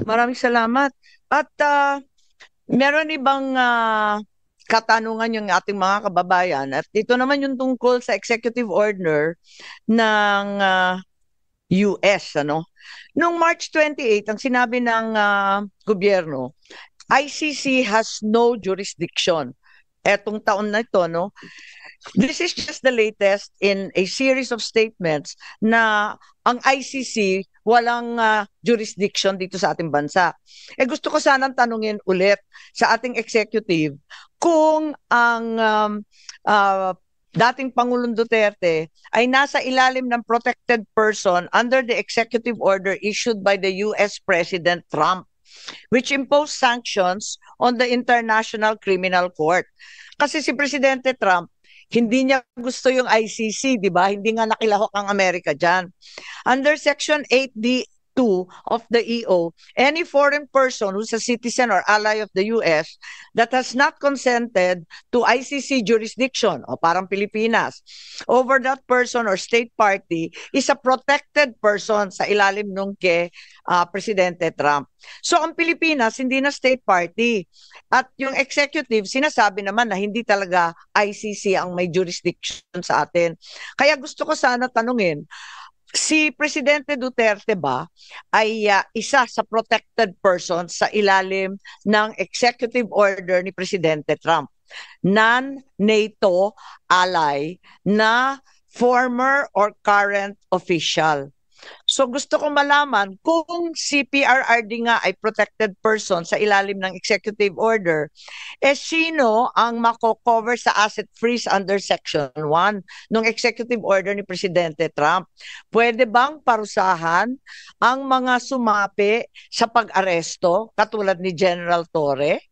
Maraming salamat. At meron ibang katanungan yung ating mga kababayan. At ito naman yung tungkol sa executive order ng US, ano? Noong March 28, ang sinabi ng gobyerno, ICC has no jurisdiction. Etong taon na ito, no? This is just the latest in a series of statements na ang ICC walang jurisdiction dito sa ating bansa. Gusto ko sanang tanungin ulit sa ating executive kung ang dating Pangulong Duterte ay nasa ilalim ng protected person under the executive order issued by the US President Trump, which imposed sanctions on the International Criminal Court. Kasi si Presidente Trump, hindi niya gusto yung ICC, di ba? Hindi nga nakilahok ang Amerika dyan. Under Section 8D2 of the EO, any foreign person who's a citizen or ally of the US that has not consented to ICC jurisdiction, o parang Pilipinas, over that person or state party is a protected person sa ilalim nung kay Presidente Trump. So ang Pilipinas hindi na state party. At yung executive, sinasabi naman na hindi talaga ICC ang may jurisdiction sa atin. Kaya gusto ko sana tanungin, si Presidente Duterte ba ay isa sa protected person sa ilalim ng executive order ni Presidente Trump? Non-NATO ally na former or current official. So gusto kong malaman kung si PRRD nga ay protected person sa ilalim ng executive order, sino ang mako-cover sa asset freeze under Section 1 ng executive order ni Presidente Trump? Pwede bang parusahan ang mga sumapi sa pag-aresto katulad ni General Torre?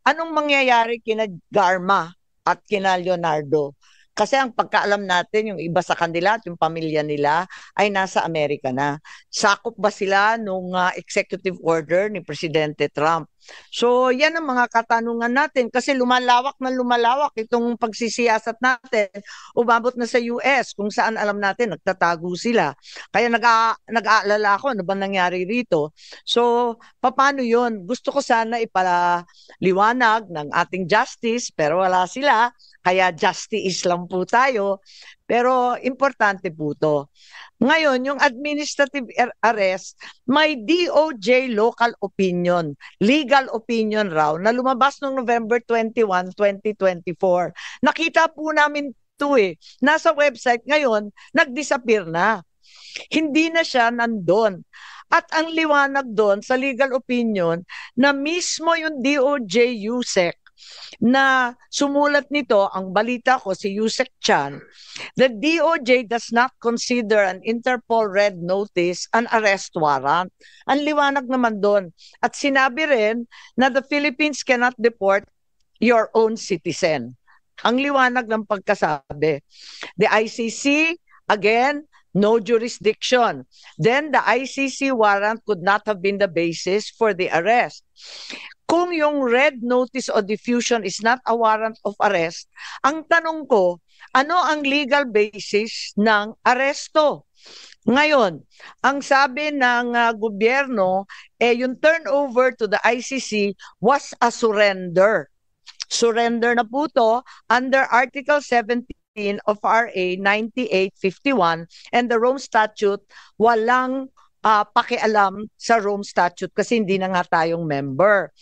Anong mangyayari kina Garma at kina Leonardo? Kasi ang pagkaalam natin, yung iba sa kanila at yung pamilya nila ay nasa Amerika na. Sakop ba sila nung executive order ni Presidente Trump? So yan ang mga katanungan natin kasi lumalawak na lumalawak itong pagsisiyasat natin. Umabot na sa US kung saan alam natin nagtatago sila. Kaya nag-aalala ako ano ba nangyari rito. So paano yun? Gusto ko sana ipaliwanag ng ating justice pero wala sila. Kaya justice lang po tayo. Pero importante po to. Ngayon, yung administrative arrest, may DOJ local opinion, legal opinion raw, na lumabas noong November 21, 2024. Nakita po namin ito eh. Nasa website ngayon, nag-disappear na. Hindi na siya nandun. At ang liwanag doon sa legal opinion na mismo yung DOJ USEC na sumulat nito, ang balita ko si Yusek Chan, the DOJ does not consider an Interpol Red Notice an arrest warrant. Ang liwanag naman doon. At sinabi rin na the Philippines cannot deport your own citizen. Ang liwanag ng pagkasabi. The ICC, again, no jurisdiction. Then the ICC warrant could not have been the basis for the arrest. Kung yung red notice o diffusion is not a warrant of arrest, ang tanong ko, ano ang legal basis ng aresto? Ngayon, ang sabi ng gobyerno, yung turnover to the ICC was a surrender. Surrender na po to under Article 17 of RA 9851 and the Rome Statute, walang pakialam sa Rome Statute kasi hindi na nga tayong member.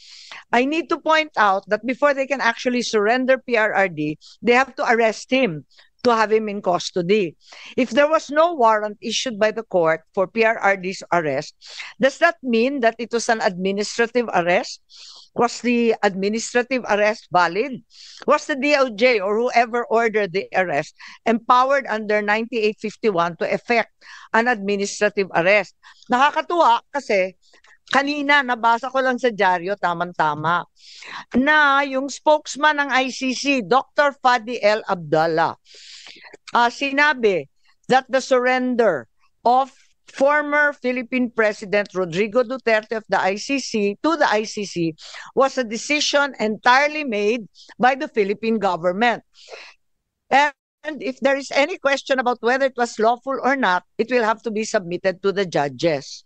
I need to point out that before they can actually surrender PRRD, they have to arrest him to have him in custody. If there was no warrant issued by the court for PRRD's arrest, does that mean that it was an administrative arrest? Was the administrative arrest valid? Was the DOJ or whoever ordered the arrest empowered under 9851 to effect an administrative arrest? Nakakatuwa kasi kanina nabasa ko lang sa dyaryo, tamang-tama, na yung spokesman ng ICC, Dr. Fadi El Abdallah, sinabi that the surrender of former Philippine President Rodrigo Duterte of the ICC to the ICC was a decision entirely made by the Philippine government. And if there is any question about whether it was lawful or not, it will have to be submitted to the judges.